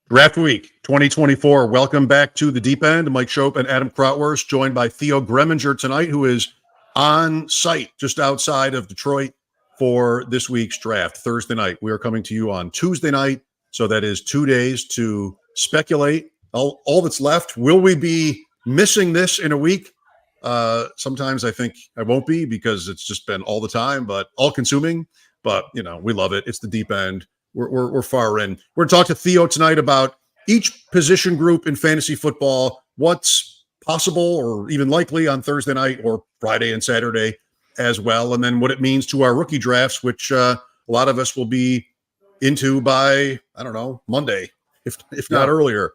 Draft Week 2024. Welcome back to the Deep End. Mike Shope and Adam Krautwurst, joined by Theo Gremminger tonight, who is on site just outside of Detroit for this week's draft. Thursday night. We are coming to you on Tuesday night, so that is 2 days to speculate. All that's left. Will we be missing this in a week? Sometimes I think I won't be because it's just been all the time, but all-consuming. But, you know, we love it. It's the Deep End. We're far in. We're going to talk to Theo tonight about each position group in fantasy football, what's possible or even likely on Thursday night or Friday and Saturday as well, and then what it means to our rookie drafts, which a lot of us will be into by, I don't know, Monday, if not earlier.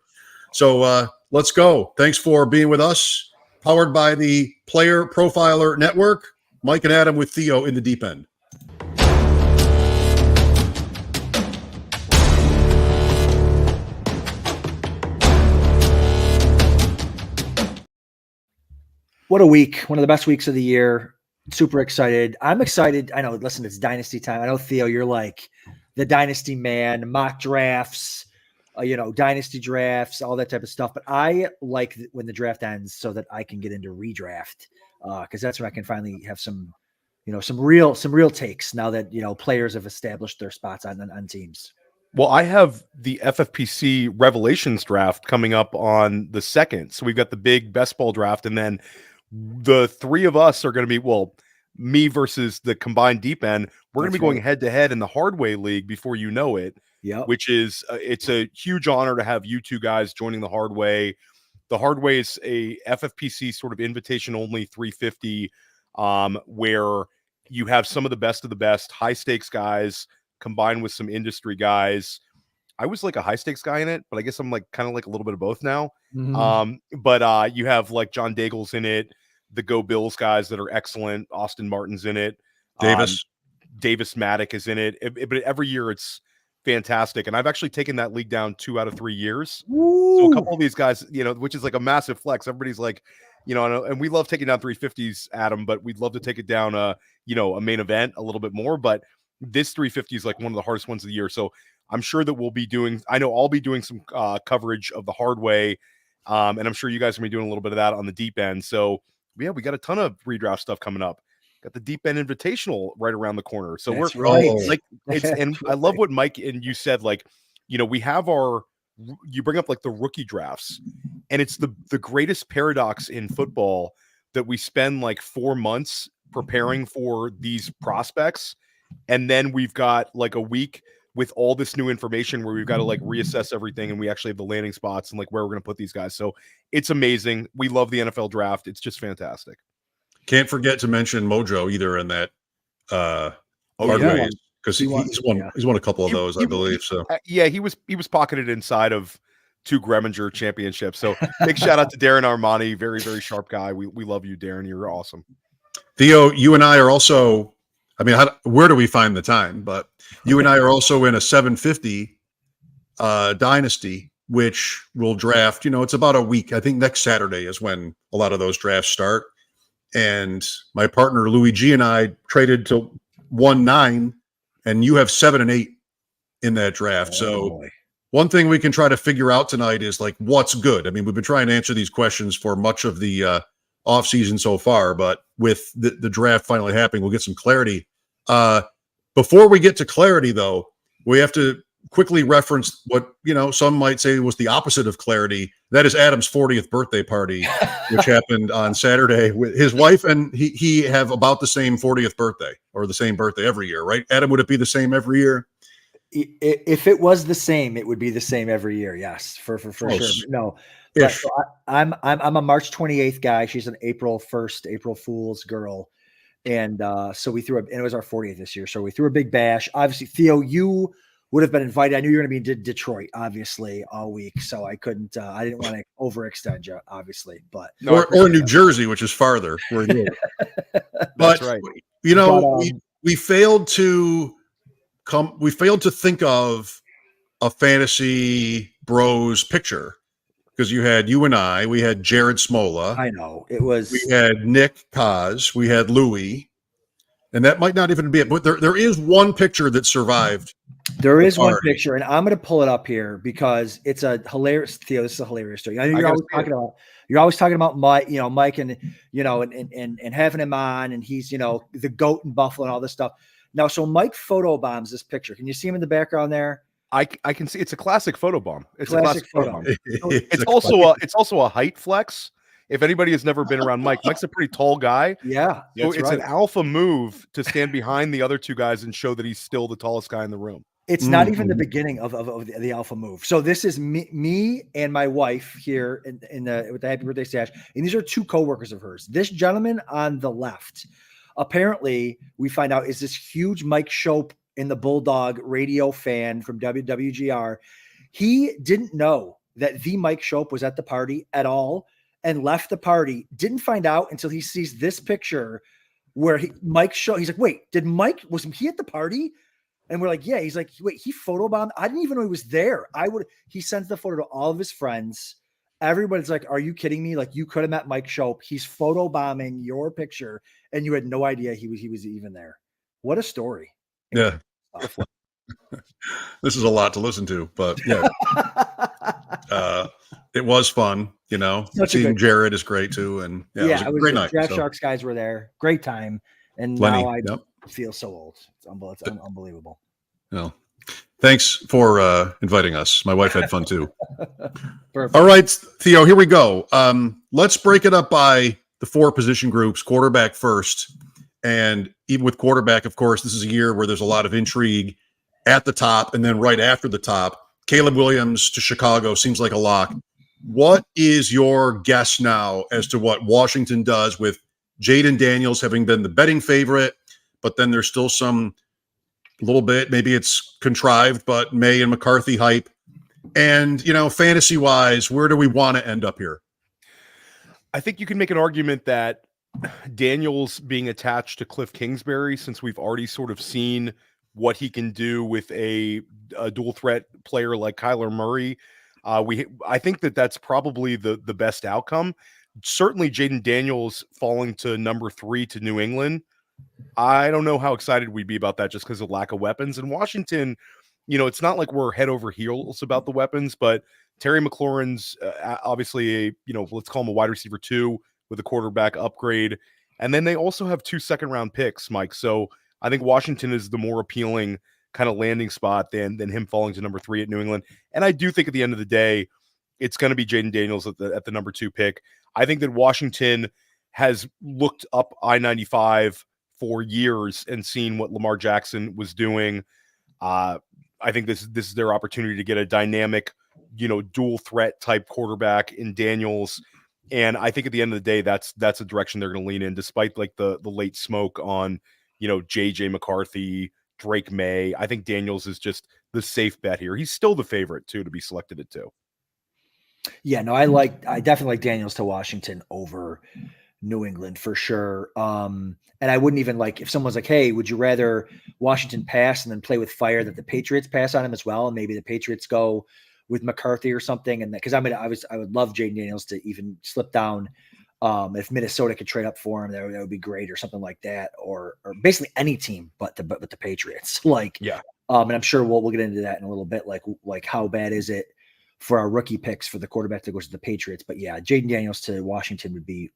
So let's go. Thanks for being with us. Powered by the Player Profiler Network, Mike and Adam with Theo in the Deep End. What a week. One of the best weeks of the year. Super excited. I'm excited. I know, listen, it's Dynasty time. I know, Theo, you're like the Dynasty man, mock drafts, Dynasty drafts, all that type of stuff. But I like when the draft ends so that I can get into redraft because that's when I can finally have some real takes now that, players have established their spots on teams. Well, I have the FFPC Revelations draft coming up on the 2nd. So we've got the big best ball draft, and then the three of us are going to be, me versus the combined deep end. We're going to be going head to head in the Hardway League before you know it. Yeah, which is it's a huge honor to have you two guys joining the Hardway. The Hardway is a FFPC sort of invitation only 350, where you have some of the best high stakes guys combined with some industry guys. I was like a high stakes guy in it, but I guess I'm like kind of like a little bit of both now. Mm-hmm. But you have like John Daigle's in it, the Go Bills guys that are excellent. Austin Martin's in it. Davis Maddock is in it. But every year it's fantastic. And I've actually taken that league down 2 out of 3 years. Woo! So a couple of these guys, which is like a massive flex. Everybody's like, and we love taking down 350s, Adam, but we'd love to take it down, a main event a little bit more. But this 350 is like one of the hardest ones of the year. So I'm sure that I'll be doing some coverage of the Hardway. And I'm sure you guys are going to be doing a little bit of that on the Deep End. So yeah, we got a ton of redraft stuff coming up. Got the Deep End Invitational right around the corner. So That's we're right. like, and I love what Mike and you said, like, we have you bring up like the rookie drafts, and it's the greatest paradox in football that we spend like 4 months preparing for these prospects. And then we've got like a week with all this new information where we've got to like reassess everything, and we actually have the landing spots and like where we're going to put these guys. So it's amazing. We love the NFL draft. It's just fantastic. Can't forget to mention Mojo either in that. Because he's won a couple of those, I believe. So yeah, he was pocketed inside of 2 Gremminger championships. So big shout out to Darren Armani, very very sharp guy. We love you, Darren. You're awesome. Theo, you and I are also. I mean, where do we find the time? But you and I are also in a 750 Dynasty, which will draft, it's about a week. I think next Saturday is when a lot of those drafts start. And my partner, Louis G, and I traded to 1-9, and you have 7 and 8 in that draft. One thing we can try to figure out tonight is like, what's good? I mean, we've been trying to answer these questions for much of the off season so far, but with the draft finally happening, we'll get some clarity. Before we get to clarity, though, we have to quickly reference what some might say was the opposite of clarity. That is Adam's 40th birthday party, which happened on Saturday. With his wife and he have about the same 40th birthday, or the same birthday every year, right? Adam, would it be the same every year? If it was the same, it would be the same every year. Yes, for sure. No. But so I'm a March 28th guy. She's an April Fool's girl. And so we and it was our 40th this year. So we threw a big bash. Obviously, Theo, you would have been invited. I knew you were going to be in Detroit, obviously, all week. So I didn't want to overextend you, obviously. But or New Jersey, which is farther. That's right. We failed to think of a fantasy bros picture. Because you and I, we had Jared Smola. I know. We had Nick Kaz. We had Louis. And that might not even be it, but there is one picture that survived. There is one picture, and I'm going to pull it up here because it's a hilarious. Theo, this is a hilarious story. I know you're always talking about Mike, Mike, and and having him on, and he's the GOAT in Buffalo and all this stuff. Now, so Mike photobombs this picture. Can you see him in the background there? I can see it's a classic photobomb. It's classic a classic photobomb. It's also a height flex. If anybody has never been around Mike's a pretty tall guy. Yeah, so it's an alpha move to stand behind the other two guys and show that he's still the tallest guy in the room. It's not even the beginning of the alpha move. So this is me and my wife here with the happy birthday stash. And these are two coworkers of hers. This gentleman on the left, apparently we find out is this huge Mike Shope in the Bulldog radio fan from WWGR. He didn't know that the Mike Shope was at the party at all and left the party. Didn't find out until he sees this picture where he's like, wait, was he at the party? And we're like, yeah. He's like, wait, he photobombed. I didn't even know he was there. He sends the photo to all of his friends. Everybody's like, are you kidding me? Like, you could have met Mike Shope. He's photobombing your picture and you had no idea he was even there. What a story. Yeah. This is a lot to listen to, but yeah. It was fun, seeing Jared is great too. And it was a great night. Draft Sharks guys were there. Great time. And now I feel so old. It's unbelievable. No. Thanks for inviting us. My wife had fun too. Perfect. All right, Theo, here we go. Let's break it up by the 4 position groups, quarterback first. And even with quarterback, of course, this is a year where there's a lot of intrigue at the top and then right after the top. Caleb Williams to Chicago seems like a lock. What is your guess now as to what Washington does with Jaden Daniels having been the betting favorite, but then there's still some little bit, maybe it's contrived, but May and McCarthy hype. And, fantasy wise, where do we want to end up here? I think you can make an argument that Daniels being attached to Cliff Kingsbury, since we've already sort of seen what he can do with a dual threat player like Kyler Murray. I think that's probably the best outcome. Certainly Jaden Daniels falling to number 3 to New England. I don't know how excited we'd be about that just because of lack of weapons. In Washington, it's not like we're head over heels about the weapons, but Terry McLaurin's obviously let's call him a wide receiver 2 with a quarterback upgrade. And then they also have 2 second-round picks, Mike. So I think Washington is the more appealing kind of landing spot than him falling to number 3 at New England. And I do think at the end of the day, it's going to be Jaden Daniels at the number 2 pick. I think that Washington has looked up I-95 for years and seen what Lamar Jackson was doing. I think this is their opportunity to get a dynamic, dual threat type quarterback in Daniels. And I think at the end of the day, that's a direction they're going to lean in, despite like the late smoke on, JJ McCarthy, Drake May. I think Daniels is just the safe bet here. He's still the favorite too to be selected at 2. Yeah, no, I definitely like Daniels to Washington over New England for sure. And I wouldn't even if someone's like, hey, would you rather Washington pass and then play with fire that the Patriots pass on him as well? And maybe the Patriots go with McCarthy or something. And because I would love Jaden Daniels to even slip down. If Minnesota could trade up for him, that would be great, or something like that, or basically any team but the Patriots. And I'm sure we'll get into that in a little bit. Like how bad is it for our rookie picks for the quarterback that goes to the Patriots? But yeah, Jaden Daniels to Washington would be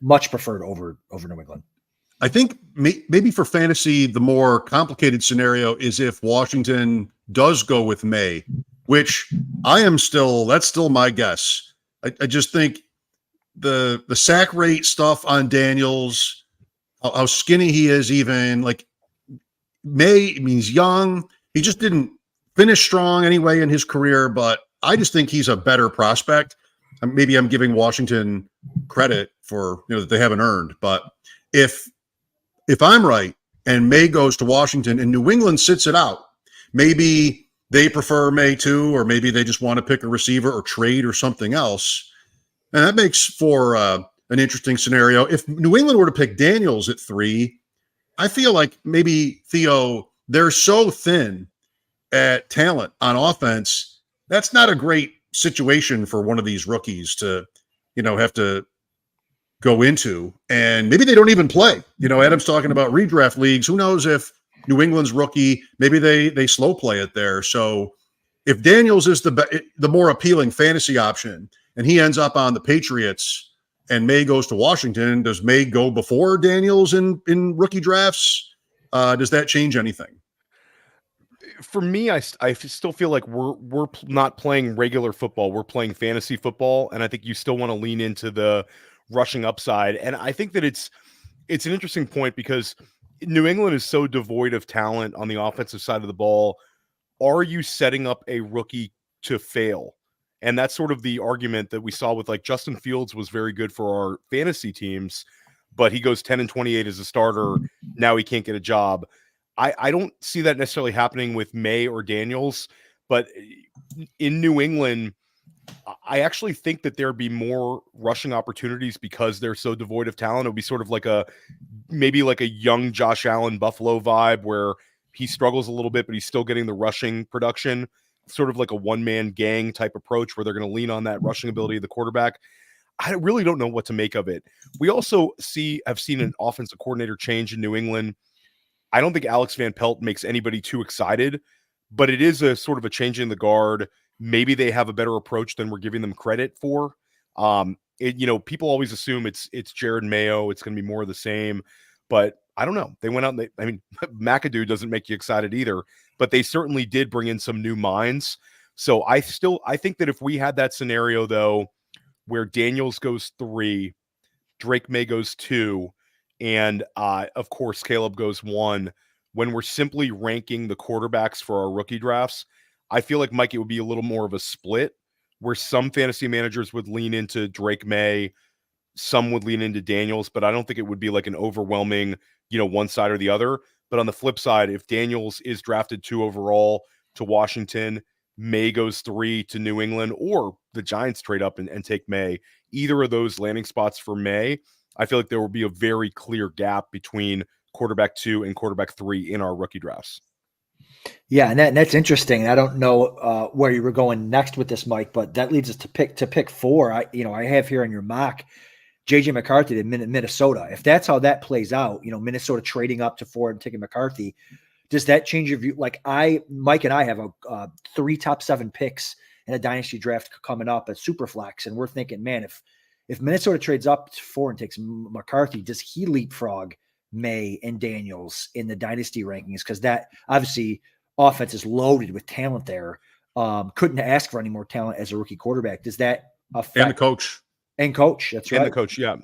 much preferred over New England. I think maybe for fantasy, the more complicated scenario is if Washington does go with May, which that's still my guess. I just think the sack rate stuff on Daniels, how skinny he is, even May means young. He just didn't finish strong anyway in his career, but I just think he's a better prospect. Maybe I'm giving Washington credit for that they haven't earned, but if I'm right and May goes to Washington and New England sits it out, maybe they prefer May too, or maybe they just want to pick a receiver or trade or something else. And that makes for an interesting scenario. If New England were to pick Daniels at 3, I feel like maybe, Theo, they're so thin at talent on offense. That's not a great situation for one of these rookies to, have to go into, and maybe they don't even play. Adam's talking about redraft leagues. Who knows if New England's rookie, maybe they slow play it there. So if Daniels is the more appealing fantasy option and he ends up on the Patriots and May goes to Washington, does May go before Daniels in rookie drafts? Does that change anything? For me, I still feel like we're not playing regular football. We're playing fantasy football, and I think you still want to lean into the rushing upside. And I think that it's an interesting point because New England is so devoid of talent on the offensive side of the ball. Are you setting up a rookie to fail? And that's sort of the argument that we saw with like Justin Fields was very good for our fantasy teams, but he goes 10-28 as a starter. Now he can't get a job. I don't see that necessarily happening with May or Daniels, but in New England, I actually think that there'd be more rushing opportunities because they're so devoid of talent. It would be sort of like maybe like a young Josh Allen Buffalo vibe where he struggles a little bit, but he's still getting the rushing production, sort of like a one-man gang type approach where they're going to lean on that rushing ability of the quarterback. I really don't know what to make of it. We also have seen an offensive coordinator change in New England. I don't think Alex Van Pelt makes anybody too excited, but it is a sort of a change in the guard. Maybe they have a better approach than we're giving them credit for. People always assume it's Jared Mayo. It's going to be more of the same, but I don't know. They went out and McAdoo doesn't make you excited either, but they certainly did bring in some new minds. So I think that if we had that scenario though, where Daniels goes 3, Drake May goes 2, and of course Caleb goes 1, when we're simply ranking the quarterbacks for our rookie drafts, I feel like, Mike, it would be a little more of a split where some fantasy managers would lean into Drake May, some would lean into Daniels, but I don't think it would be like an overwhelming, one side or the other. But on the flip side, if Daniels is drafted 2 overall to Washington, May goes 3 to New England, or the Giants trade up and take May, either of those landing spots for May, I feel like there will be a very clear gap between quarterback 2 and quarterback 3 in our rookie drafts. Yeah, and that's interesting. I don't know where you were going next with this, Mike, but that leads us to pick 4. I have here on your mock JJ McCarthy to Minnesota. If that's how that plays out, Minnesota trading up to 4 and taking McCarthy, does that change your view? Like Mike and I have 3 top 7 picks in a dynasty draft coming up at Superflex, and we're thinking, man, if Minnesota trades up to 4 and takes McCarthy, does he leapfrog May and Daniels in the dynasty rankings? Because that obviously offense is loaded with talent there. Couldn't ask for any more talent as a rookie quarterback. Does that affect and the coach? And coach, that's right. And the coach, yeah.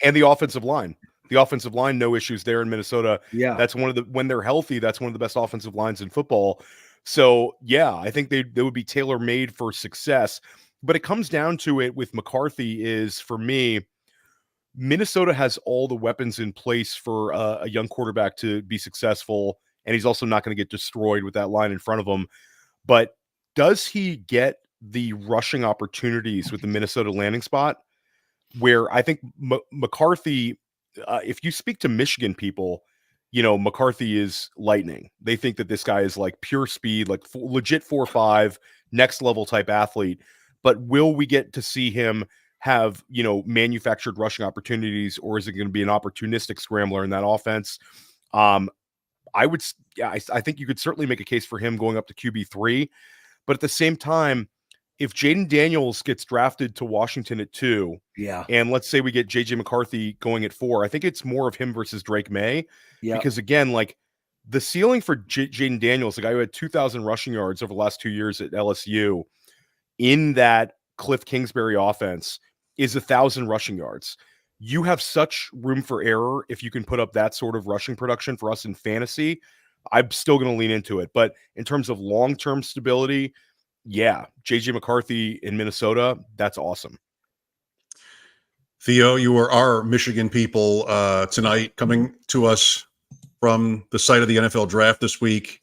And the offensive line. The offensive line, no issues there in Minnesota. Yeah. That's when they're healthy, that's one of the best offensive lines in football. So, yeah, I think they would be tailor-made for success. But it comes down to it with McCarthy is, for me, Minnesota has all the weapons in place for a young quarterback to be successful, and he's also not going to get destroyed with that line in front of him. But does he get the rushing opportunities with the Minnesota landing spot? Where I think McCarthy, if you speak to Michigan people, McCarthy is lightning. They think that this guy is like pure speed, like legit 4.5, next level type athlete. But will we get to see him have, manufactured rushing opportunities, or is it going to be an opportunistic scrambler in that offense? I think you could certainly make a case for him going up to QB3, but at the same time, if Jaden Daniels gets drafted to Washington at 2, and let's say we get JJ McCarthy going at 4, I think it's more of him versus Drake May, because again, like the ceiling for Jaden Daniels, the guy who had 2,000 rushing yards over the last 2 years at LSU, in that Cliff Kingsbury offense, is 1,000 rushing yards. You have such room for error if you can put up that sort of rushing production for us in fantasy. I'm still going to lean into it. But in terms of long-term stability, yeah, JJ McCarthy in Minnesota, that's awesome. Theo, you were our Michigan people tonight, coming to us from the site of the NFL draft this week.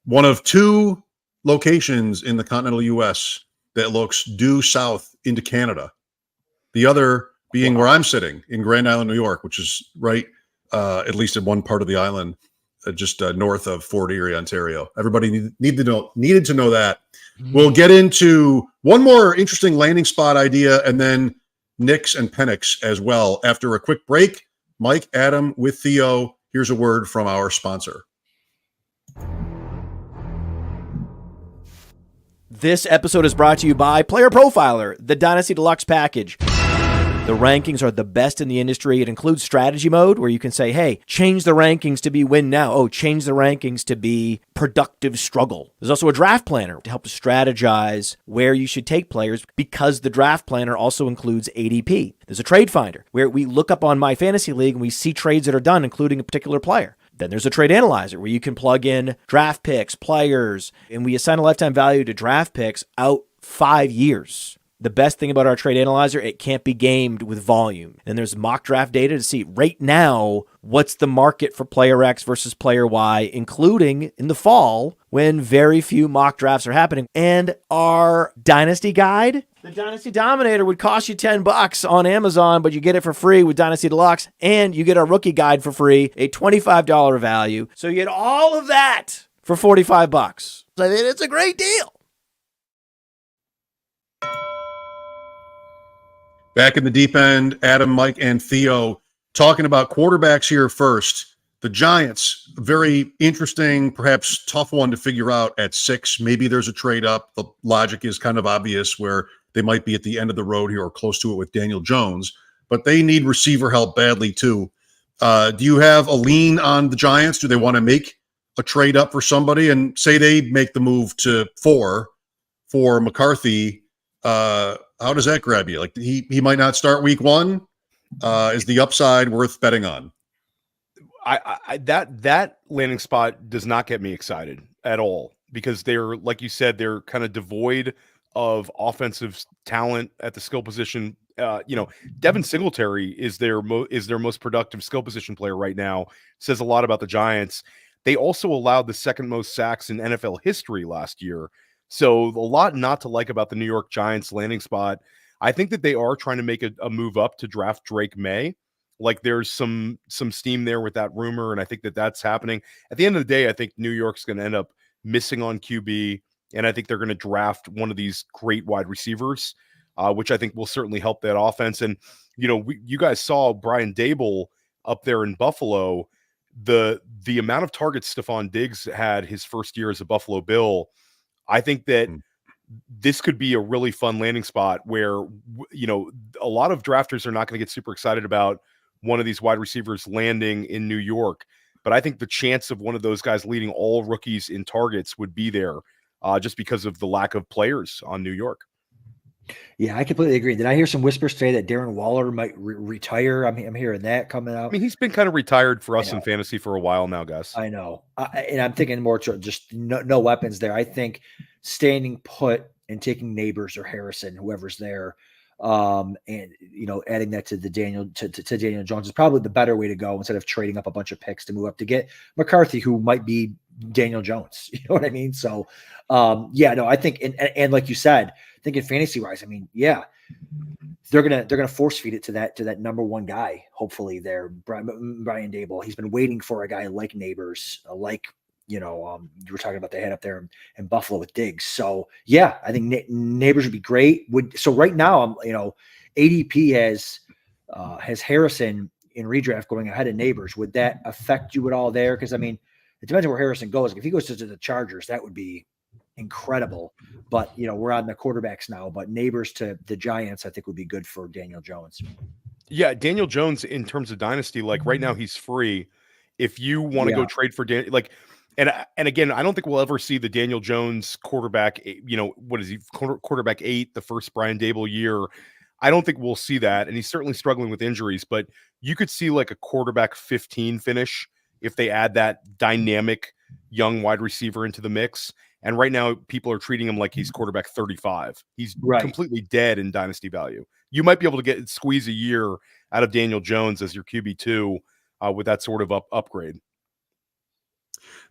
One of 2 locations in the continental U.S. that looks due south into Canada. The other being where I'm sitting in Grand Island, New York, which is right, at least in one part of the island, just north of Fort Erie, Ontario. Everybody needed to know that. We'll get into one more interesting landing spot idea, and then Knicks and Penix as well. After a quick break, Mike, Adam with Theo, here's a word from our sponsor. This episode is brought to you by PlayerProfiler, the Dynasty Deluxe package. The rankings are the best in the industry. It includes strategy mode where you can say, hey, change the rankings to be win now. Oh, change the rankings to be productive struggle. There's also a draft planner to help strategize where you should take players because the draft planner also includes ADP. There's a trade finder where we look up on My Fantasy League and we see trades that are done, including a particular player. Then there's a trade analyzer where you can plug in draft picks, players, and we assign a lifetime value to draft picks out 5 years. The best thing about our trade analyzer, it can't be gamed with volume. And there's mock draft data to see right now what's the market for player X versus player Y, including in the fall when very few mock drafts are happening. And our Dynasty guide, the Dynasty Dominator, would cost you $10 on Amazon, but you get it for free with Dynasty Deluxe, and you get our rookie guide for free, a $25 value. So you get all of that for $45. I mean, it's a great deal. Back in the deep end, Adam, Mike, and Theo talking about quarterbacks here first. The Giants, very interesting, perhaps tough one to figure out at 6. Maybe there's a trade up. The logic is kind of obvious where they might be at the end of the road here or close to it with Daniel Jones, but they need receiver help badly too. Do you have a lean on the Giants? Do they want to make a trade up for somebody and say they make the move to 4 for McCarthy? How does that grab you? Like he might not start week 1. Is the upside worth betting on? That landing spot does not get me excited at all because they're, like you said, they're kind of devoid of offensive talent at the skill position. Devin Singletary is their most productive skill position player right now. Says a lot about the Giants. They also allowed the second most sacks in NFL history last year. So a lot not to like about the New York Giants landing spot. I think that they are trying to make a move up to draft Drake May. Like there's some steam there with that rumor, and I think that that's happening. At the end of the day, I think New York's going to end up missing on QB, and I think they're going to draft one of these great wide receivers, which I think will certainly help that offense. And, you guys saw Brian Dable up there in Buffalo. The amount of targets Stephon Diggs had his first year as a Buffalo Bill, I think that this could be a really fun landing spot where, a lot of drafters are not going to get super excited about one of these wide receivers landing in New York. But I think the chance of one of those guys leading all rookies in targets would be there just because of the lack of players on New York. Yeah, I completely agree. Did I hear some whispers today that Darren Waller might retire? I'm hearing that coming out. I mean, he's been kind of retired for us in fantasy for a while now, guys. I know. And I'm thinking more to just no weapons there. I think standing put and taking Neighbors or Harrison, whoever's there, and adding that to Daniel Jones is probably the better way to go instead of trading up a bunch of picks to move up to get McCarthy, who might be Daniel Jones. You know what I mean? So, I think, and like you said, thinking fantasy wise, I mean, yeah, they're gonna force feed it to that number one guy. Hopefully, there, Brian Dable. He's been waiting for a guy like Neighbors, you were talking about they had up there in Buffalo with Diggs. So yeah, I think Neighbors would be great. So right now, ADP has Harrison in redraft going ahead of Neighbors. Would that affect you at all there? Because I mean, it depends on where Harrison goes. If he goes to the Chargers, that would be incredible. But we're on the quarterbacks now. But Neighbors to the Giants, I think, would be good for Daniel Jones. Yeah, Daniel Jones in terms of dynasty, like right now he's free. If you want to go trade for and again, I don't think we'll ever see the Daniel Jones quarterback. What is he? Quarterback 8, the first Brian Dable year. I don't think we'll see that, and he's certainly struggling with injuries. But you could see like a quarterback 15 finish if they add that dynamic young wide receiver into the mix. And right now, people are treating him like he's quarterback 35. He's completely dead in dynasty value. You might be able to squeeze a year out of Daniel Jones as your QB2 with that sort of upgrade.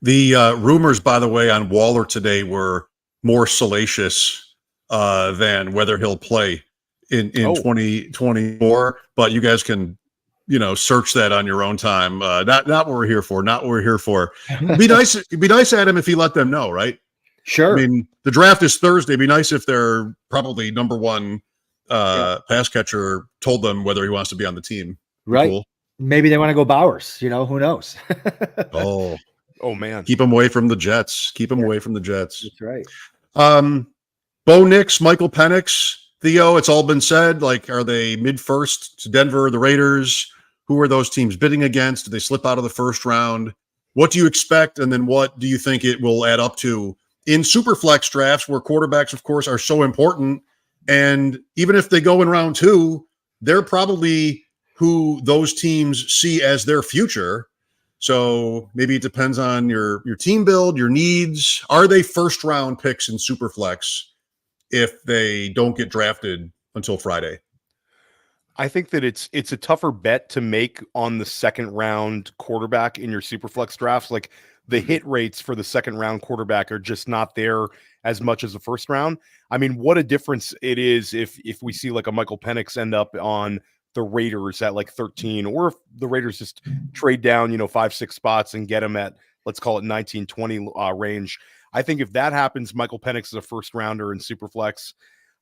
The rumors, by the way, on Waller today were more salacious than whether he'll play in 2024. But you guys can, search that on your own time. Not what we're here for. Not what we're here for. It'd be nice, Adam, if he let them know, right? Sure. I mean, the draft is Thursday. It'd be nice if they're probably number one pass catcher told them whether he wants to be on the team. Right. Cool. Maybe they want to go Bowers. Who knows? Oh man. Keep him away from the Jets. Keep him away from the Jets. That's right. Bo Nix, Michael Penix, Theo, it's all been said. Like, are they mid-first to Denver, the Raiders? Who are those teams bidding against? Do they slip out of the first round? What do you expect? And then what do you think it will add up to in super flex drafts where quarterbacks, of course, are so important? And even if they go in round 2, they're probably who those teams see as their future. So maybe it depends on your team build, your needs. Are they first round picks in Superflex if they don't get drafted until Friday? I think that it's a tougher bet to make on the second round quarterback in your Superflex drafts. Like the hit rates for the second round quarterback are just not there as much as the first round. I mean, what a difference it is if we see like a Michael Penix end up on the Raiders at like 13, or if the Raiders just trade down, 5-6 spots and get him at, let's call it 19-20 range. I think if that happens, Michael Penix is a first rounder in Superflex.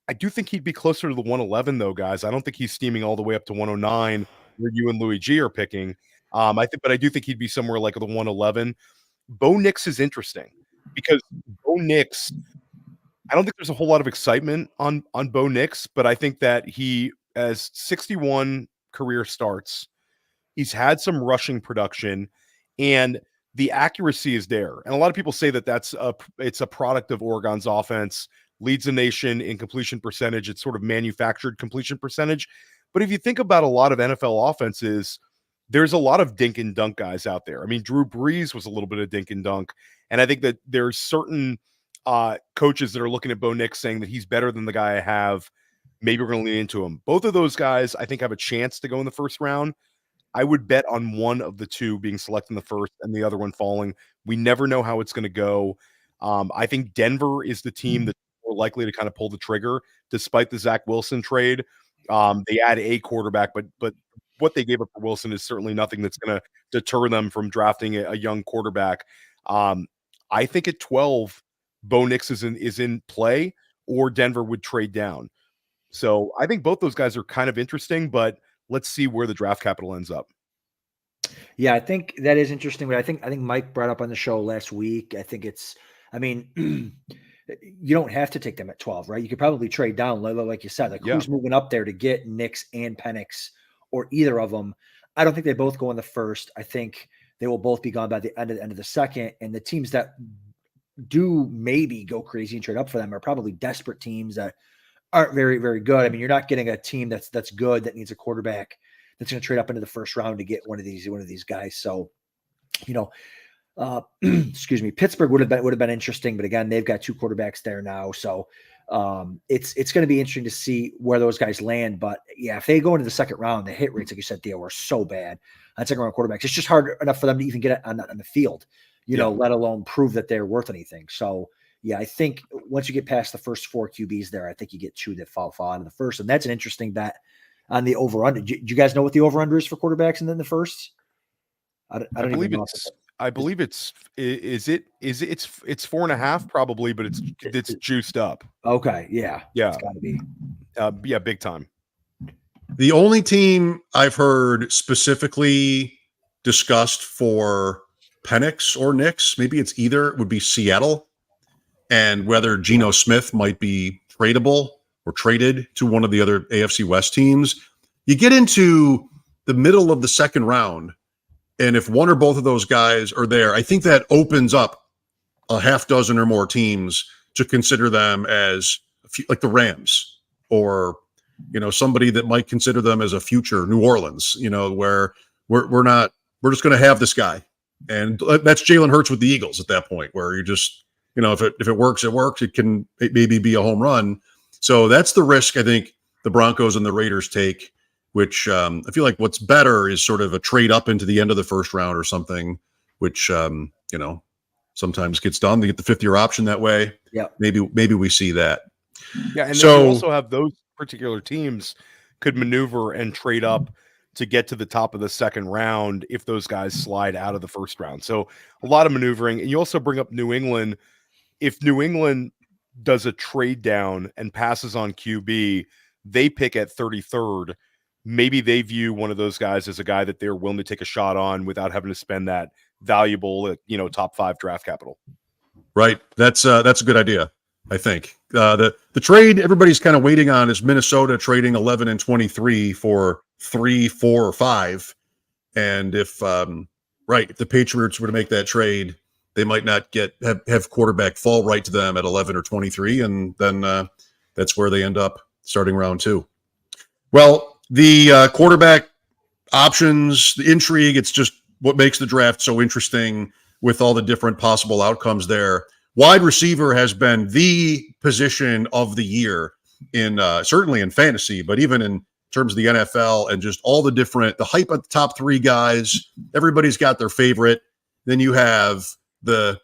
I do think he'd be closer to the 111 though, guys. I don't think he's steaming all the way up to 109 where you and Louis G are picking. But I do think he'd be somewhere like the 111. Bo Nix is interesting because Bo Nix, I don't think there's a whole lot of excitement on Bo Nix, but I think that he has 61 career starts. He's had some rushing production and the accuracy is there. And a lot of people say that it's a product of Oregon's offense, leads the nation in completion percentage. It's sort of manufactured completion percentage. But if you think about a lot of NFL offenses, there's a lot of dink and dunk guys out there. I mean, Drew Brees was a little bit of dink and dunk. And I think that there's certain coaches that are looking at Bo Nix saying that he's better than the guy I have. Maybe we're going to lean into him. Both of those guys, I think, have a chance to go in the first round. I would bet on one of the two being selected in the first and the other one falling. We never know how it's going to go. I think Denver is the team that's more likely to kind of pull the trigger, despite the Zach Wilson trade. They add a quarterback, but what they gave up for Wilson is certainly nothing that's going to deter them from drafting a young quarterback. I think at 12, Bo Nix is in play, or Denver would trade down. So I think both those guys are kind of interesting, but let's see where the draft capital ends up. Yeah, I think that is interesting. But I think Mike brought up on the show last week. I mean, you don't have to take them at 12, right? You could probably trade down, like you said. Who's moving up there to get Nix and Penix or either of them? I don't think they both go in the first. I think they will both be gone by the end of the second. And the teams that do maybe go crazy and trade up for them are probably desperate teams that aren't very, very good. I mean, you're not getting a team that's good that needs a quarterback that's going to trade up into the first round to get one of these guys. So, excuse me, Pittsburgh would have been interesting, but again, they've got two quarterbacks there now. So it's going to be interesting to see where those guys land. But yeah, if they go into the second round, the hit rates, like you said, Theo, were so bad on second round quarterbacks. It's just hard enough for them to even get it on the field, let alone prove that they're worth anything. So yeah, I think once you get past the first 4 QBs there, I think you get 2 that fall out of the first. And that's an interesting bet on the over-under. Do you guys know what the over-under is for quarterbacks and then the first? I believe it's 4.5 probably, but it's juiced up. Okay. Yeah. It's gotta be. Big time. The only team I've heard specifically discussed for Penix or Nix, maybe it's either, would be Seattle, and whether Geno Smith might be tradable or traded to one of the other AFC West teams. You get into the middle of the second round, and if one or both of those guys are there, I think that opens up a half dozen or more teams to consider them as like the Rams, or somebody that might consider them as a future New Orleans. Where we're just going to have this guy, and that's Jalen Hurts with the Eagles at that point, where you just if it works, it works. It maybe be a home run. So that's the risk I think the Broncos and the Raiders take, which I feel like what's better is sort of a trade up into the end of the first round or something, which, sometimes gets done. They get the 5th-year option that way. Yeah. Maybe we see that. Yeah. And then you also have those particular teams could maneuver and trade up to get to the top of the second round if those guys slide out of the first round. So a lot of maneuvering. And you also bring up New England. If New England does a trade down and passes on QB, they pick at 33rd. Maybe they view one of those guys as a guy that they're willing to take a shot on without having to spend that valuable, top 5 draft capital. Right. That's a good idea, I think. The trade everybody's kind of waiting on is Minnesota trading 11 and 23 for 3, 4, or 5. And if the Patriots were to make that trade, they might not have quarterback fall right to them at 11 or 23, and then that's where they end up starting round 2. Well, the quarterback options, the intrigue, it's just what makes the draft so interesting with all the different possible outcomes there. Wide receiver has been the position of the year in certainly in fantasy, but even in terms of the NFL and just all the hype at the top 3 guys. Everybody's got their favorite. Then you have the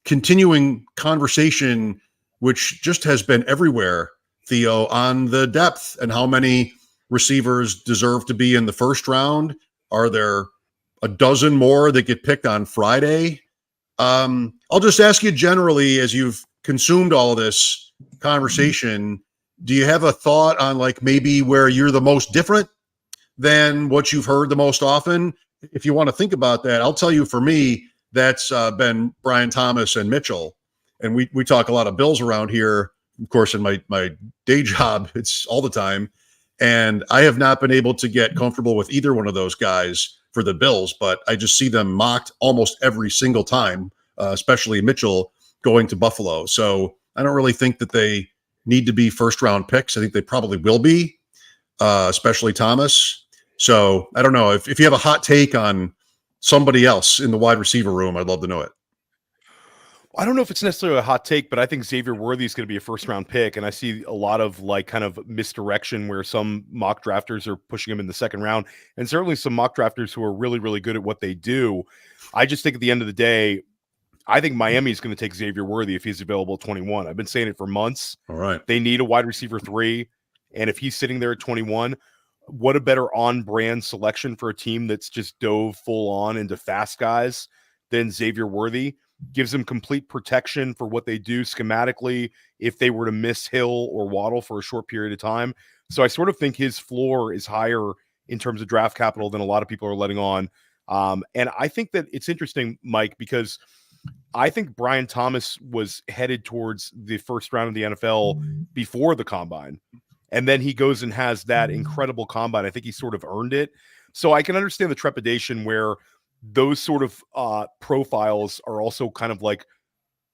continuing conversation, which just has been everywhere, Theo, on the depth and how many receivers deserve to be in the first round. Are there a dozen more that get picked on Friday? I'll just ask you generally, as you've consumed all of this conversation, do you have a thought on like maybe where you're the most different than what you've heard the most often? If you want to think about that, I'll tell you, for me, that's been Brian Thomas and Mitchell. And we talk a lot of Bills around here. Of course, in my day job, it's all the time. And I have not been able to get comfortable with either one of those guys for the Bills, but I just see them mocked almost every single time, especially Mitchell going to Buffalo. So I don't really think that they need to be first-round picks. I think they probably will be, especially Thomas. So I don't know. If you have a hot take on somebody else in the wide receiver room, I'd love to know it. I don't know if it's necessarily a hot take, but I think Xavier Worthy is going to be a first-round pick, and I see a lot of kind of misdirection where some mock drafters are pushing him in the second round, and certainly some mock drafters who are really, really good at what they do. I just think at the end of the day, I think Miami is going to take Xavier Worthy if he's available at 21. I've been saying it for months. All right. They need a wide receiver 3, and if he's sitting there at 21, what a better on-brand selection for a team that's just dove full-on into fast guys than Xavier Worthy. Gives them complete protection for what they do schematically if they were to miss Hill or Waddle for a short period of time. So I sort of think his floor is higher in terms of draft capital than a lot of people are letting on. And I think that it's interesting, Mike, because I think Brian Thomas was headed towards the first round of the NFL before the combine. And then he goes and has that incredible combine. I think he sort of earned it. So I can understand the trepidation where those sort of profiles are also kind of like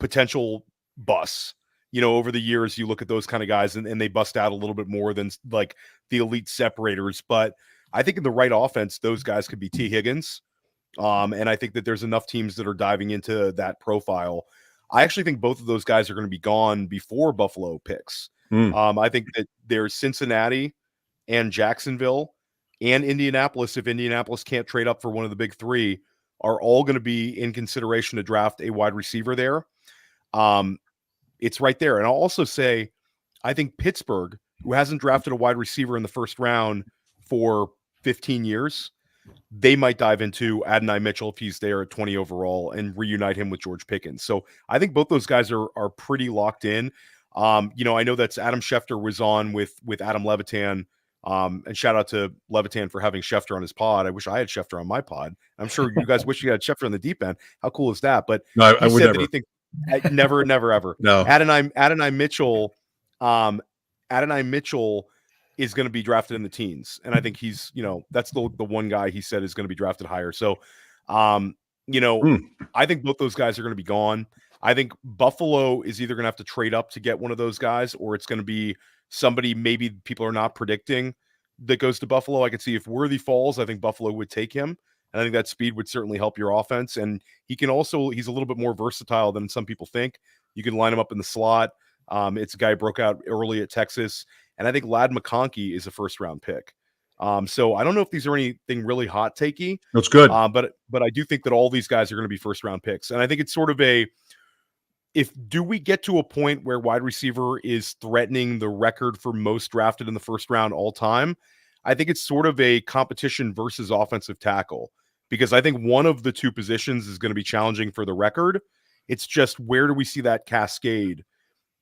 potential busts. Over the years, you look at those kind of guys and they bust out a little bit more than like the elite separators. But I think in the right offense, those guys could be T. Higgins. And I think that there's enough teams that are diving into that profile. I actually think both of those guys are going to be gone before Buffalo picks. I think that there's Cincinnati and Jacksonville and Indianapolis, if Indianapolis can't trade up for one of the big 3, are all going to be in consideration to draft a wide receiver there. It's right there. And I'll also say, I think Pittsburgh, who hasn't drafted a wide receiver in the first round for 15 years, they might dive into Adonai Mitchell if he's there at 20 overall and reunite him with George Pickens. So I think both those guys are pretty locked in. I know that's Adam Schefter was on with Adam Levitan. And shout out to Levitan for having Schefter on his pod. I wish I had Schefter on my pod. I'm sure you guys wish you had Schefter on the deep end. How cool is that? But no, I would said never. That he thinks never ever. No. Adonai Mitchell is going to be drafted in the teens, and I think he's that's the one guy he said is going to be drafted higher. So, I think both those guys are going to be gone. I think Buffalo is either going to have to trade up to get one of those guys, or it's going to be somebody maybe people are not predicting that goes to Buffalo. I could see if Worthy falls, I think Buffalo would take him. And I think that speed would certainly help your offense. And he's a little bit more versatile than some people think. You can line him up in the slot. It's a guy who broke out early at Texas. And I think Ladd McConkey is a first round pick. So I don't know if these are anything really hot takey. That's good. But I do think that all these guys are going to be first round picks. And I think it's sort of do we get to a point where wide receiver is threatening the record for most drafted in the first round all time? I think it's sort of a competition versus offensive tackle, because I think one of the two positions is going to be challenging for the record. It's just, where do we see that cascade?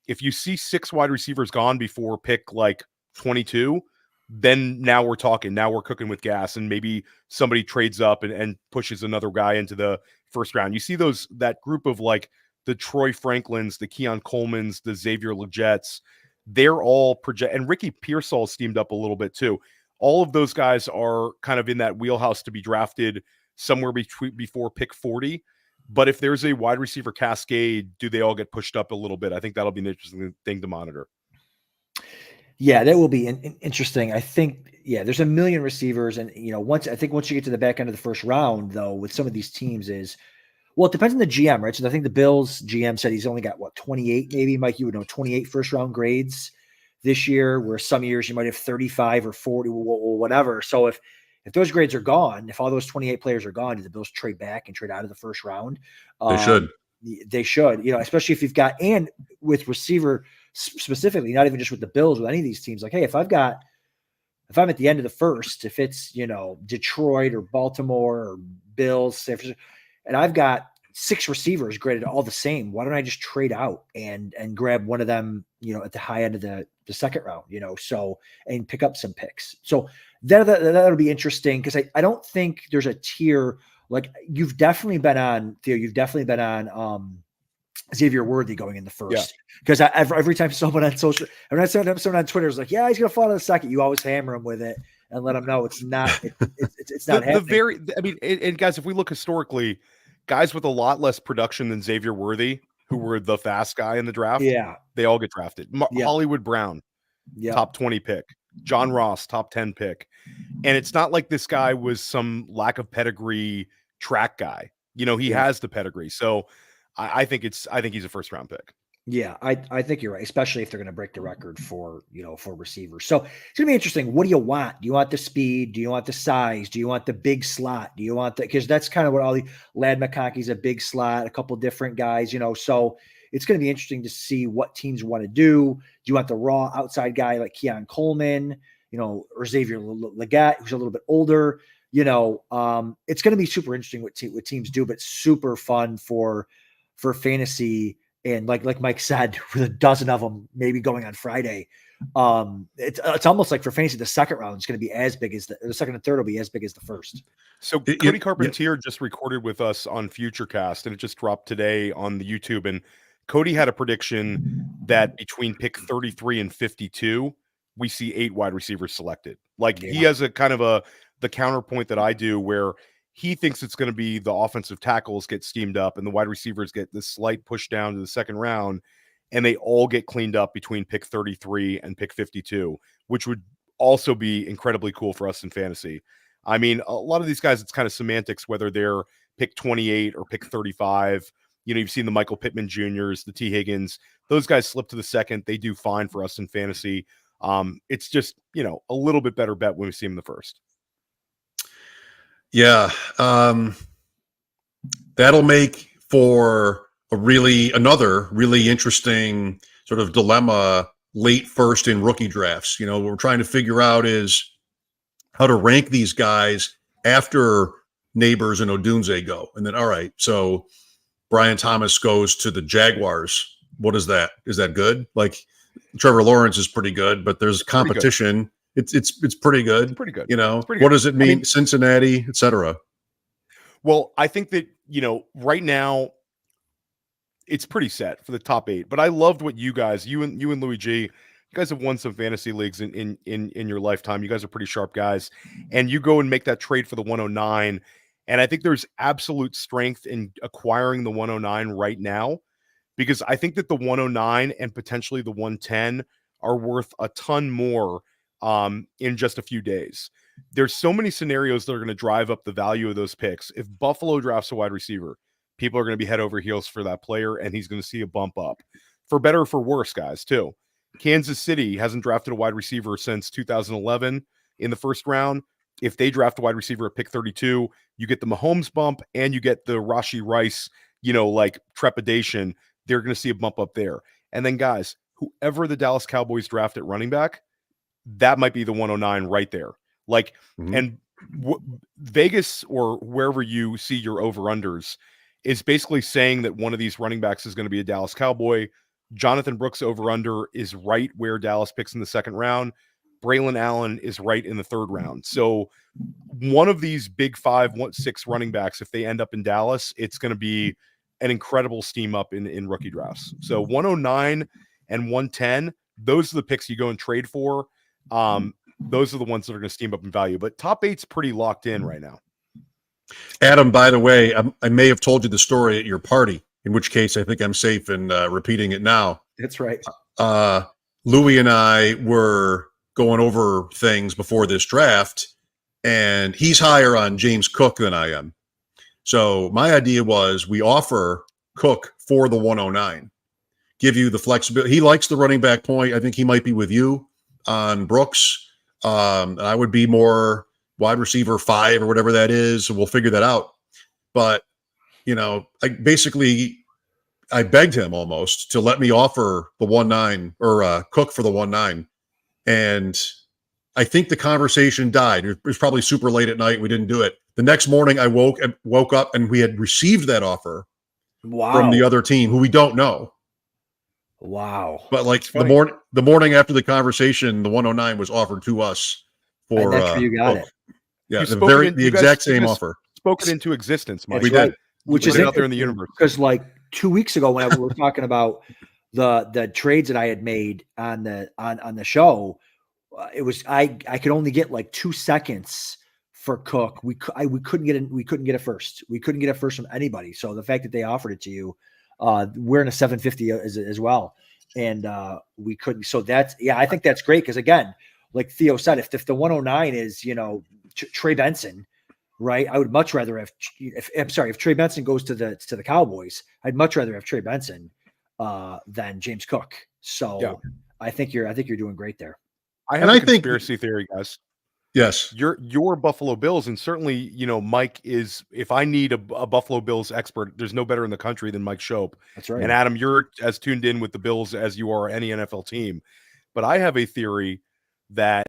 If you see 6 wide receivers gone before pick like 22, then now we're talking. Now we're cooking with gas, and maybe somebody trades up and pushes another guy into the first round. You see that group of like the Troy Franklins, the Keon Colemans, the Xavier Leggettes, they're all and Ricky Pearsall steamed up a little bit too. All of those guys are kind of in that wheelhouse to be drafted somewhere before pick 40. But if there's a wide receiver cascade, do they all get pushed up a little bit? I think that'll be an interesting thing to monitor. Yeah, that will be interesting. I think, there's a million receivers. And, once you get to the back end of the first round, though, with some of these teams it depends on the GM, right? So I think the Bills GM said he's only got 28, maybe, Mike, you would know, 28 first round grades this year, where some years you might have 35 or 40 or whatever. So if those grades are gone, if all those 28 players are gone, do the Bills trade back and trade out of the first round? They should. They should, especially if you've got, and with receiver specifically, not even just with the Bills, with any of these teams, like, hey, if I'm at the end of the first, if it's, Detroit or Baltimore or Bills, San Francisco, and I've got 6 receivers graded all the same, why don't I just trade out and grab one of them, at the high end of the second round, and pick up some picks. So that'll be interesting, because I don't think there's a tier. Like, you've definitely been on, Theo, Xavier Worthy going in the first, because every time someone on Twitter is like, yeah, he's going to fall in the second, you always hammer him with it and let him know it's not, it's not happening. And guys, if we look historically, guys with a lot less production than Xavier Worthy, who were the fast guy in the draft, they all get drafted. Hollywood Brown, top 20 pick. John Ross, top 10 pick. And it's not like this guy was some lack of pedigree track guy. He has the pedigree. So I think he's a first round pick. Yeah, I think you're right, especially if they're going to break the record for receivers. So it's going to be interesting. What do you want? Do you want the speed? Do you want the size? Do you want the big slot? Do you want because that's kind of what all the Ladd McConkey's a big slot, a couple different guys, so it's going to be interesting to see what teams want to do. Do you want the raw outside guy like Keon Coleman, or Xavier Leggett, who's a little bit older? It's going to be super interesting what teams do, but super fun for fantasy. And like Mike said, with a dozen of them maybe going on Friday, it's almost like for fantasy, the second round is going to be as big as the second and third will be as big as the first. So Cody Carpentier just recorded with us on Futurecast, and it just dropped today on the YouTube. And Cody had a prediction that between pick 33 and 52, we see 8 wide receivers selected. He has a kind of the counterpoint that I do, where he thinks it's going to be the offensive tackles get steamed up and the wide receivers get this slight push down to the second round, and they all get cleaned up between pick 33 and pick 52, which would also be incredibly cool for us in fantasy. I mean, a lot of these guys, it's kind of semantics, whether they're pick 28 or pick 35. You've seen the Michael Pittman Jr.'s, the T. Higgins. Those guys slip to the second. They do fine for us in fantasy. It's just, a little bit better bet when we see them the first. Yeah. That'll make for another really interesting sort of dilemma late first in rookie drafts. What we're trying to figure out is how to rank these guys after Neighbors and Odunze go. And then, all right, so Brian Thomas goes to the Jaguars. What is that? Is that good? Like, Trevor Lawrence is pretty good, but there's competition. It's pretty good. It's pretty good. What does it mean? Cincinnati, et cetera. Well, I think that, right now it's pretty set for the top 8, but I loved what you guys, you and Louis G, you guys have won some fantasy leagues in your lifetime. You guys are pretty sharp guys, and you go and make that trade for the 109. And I think there's absolute strength in acquiring the 109 right now, because I think that the 109 and potentially the 110 are worth a ton more in just a few days. There's so many scenarios that are going to drive up the value of those picks. If Buffalo drafts a wide receiver, people are going to be head over heels for that player, and he's going to see a bump up, for better or for worse, guys, too. Kansas City hasn't drafted a wide receiver since 2011 in the first round. If they draft a wide receiver at pick 32, you get the Mahomes bump and you get the Rashee Rice, trepidation. They're going to see a bump up there. And then, guys, whoever the Dallas Cowboys draft at running back, that might be the 109 right there. And Vegas or wherever you see your over-unders is basically saying that one of these running backs is going to be a Dallas Cowboy. Jonathan Brooks over-under is right where Dallas picks in the second round. Braylon Allen is right in the 3rd round. So one of these big 5, 6 running backs, if they end up in Dallas, it's going to be an incredible steam up in rookie drafts. So 109 and 110, those are the picks you go and trade for. Those are the ones that are going to steam up in value. But top 8's pretty locked in right now. Adam, by the way, I may have told you the story at your party, in which case I think I'm safe in repeating it now. That's right. Louis and I were going over things before this draft, and he's higher on James Cook than I am. So my idea was we offer Cook for the 109, give you the flexibility. He likes the running back point. I think he might be with you on Brooks. And I would be more wide receiver 5 or whatever that is. So we'll figure that out. But, I begged him almost to let me offer the 1-9 or Cook for the 1-9. And I think the conversation died. It was probably super late at night. We didn't do it. The next morning I woke up and we had received that offer from the other team who we don't know. Wow. But like the morning after the conversation, the 109 was offered to us for and that's where you got Cook. it. Yeah, the exact same offer. Spoken into existence, Mike. We did. Which is out there in the universe. Because like 2 weeks ago, when we were talking about the trades that I had made on the show, it was I could only get like 2 seconds for Cook. We couldn't get a first. We couldn't get a first from anybody. So the fact that they offered it to you, we're in a 750 as well, and we couldn't. So I think that's great because again, like Theo said, if the 109 is Trey Benson. Right, I would much rather have. If Trey Benson goes to the Cowboys, I'd much rather have Trey Benson than James Cook. So yeah. I think you're doing great there. I have a conspiracy theory, guys. Yes, your Buffalo Bills, and certainly Mike is. If I need a Buffalo Bills expert, there's no better in the country than Mike Shope. That's right. And Adam, you're as tuned in with the Bills as you are any NFL team. But I have a theory that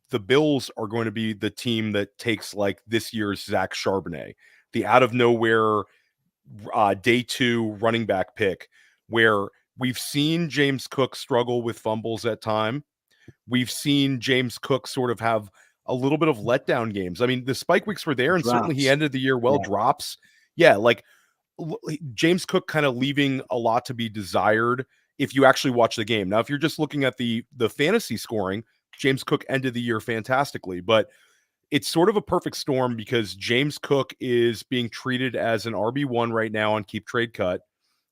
the Bills are going to be the team that takes like this year's Zach Charbonnet, the out of nowhere day 2 running back pick, where we've seen James Cook struggle with fumbles at time. We've seen James Cook sort of have a little bit of letdown games. I mean, the spike weeks were there, and certainly he ended the year well. Yeah. Drops. Yeah, like James Cook kind of leaving a lot to be desired if you actually watch the game. Now, if you're just looking at the fantasy scoring, James Cook ended the year fantastically, but it's sort of a perfect storm because James Cook is being treated as an RB1 right now on Keep Trade Cut.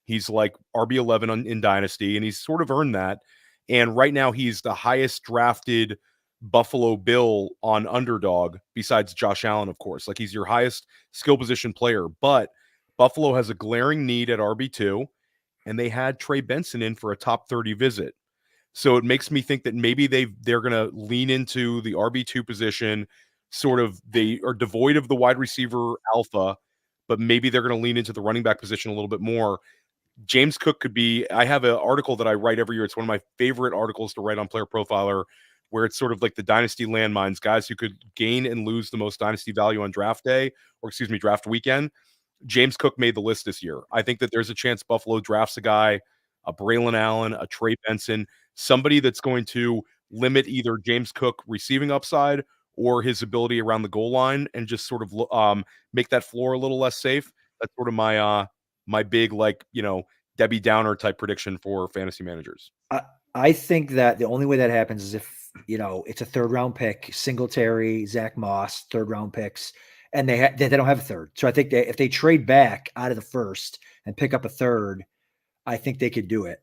He's like RB11 in Dynasty, and he's sort of earned that. And right now he's the highest drafted Buffalo Bill on Underdog besides Josh Allen, of course. Like he's your highest skill position player, but Buffalo has a glaring need at RB2, and they had Trey Benson in for a top 30 visit. So it makes me think that maybe they're going to lean into the RB2 position. Sort of they are devoid of the wide receiver alpha, but maybe they're going to lean into the running back position a little bit more. James Cook could be. I have an article that I write every year. It's one of my favorite articles to write on Player Profiler, where it's sort of like the dynasty landmines, guys who could gain and lose the most dynasty value on draft day, or draft weekend. James Cook made the list this year. I think that there's a chance Buffalo drafts a guy, a Braylon Allen, a Trey Benson, somebody that's going to limit either James Cook receiving upside or his ability around the goal line and just sort of make that floor a little less safe. That's sort of my big, Debbie Downer type prediction for fantasy managers. I think that the only way that happens is if, it's a 3rd round pick, Singletary, Zach Moss, 3rd round picks, and they don't have a 3rd. So I think if they trade back out of the 1st and pick up a 3rd, I think they could do it.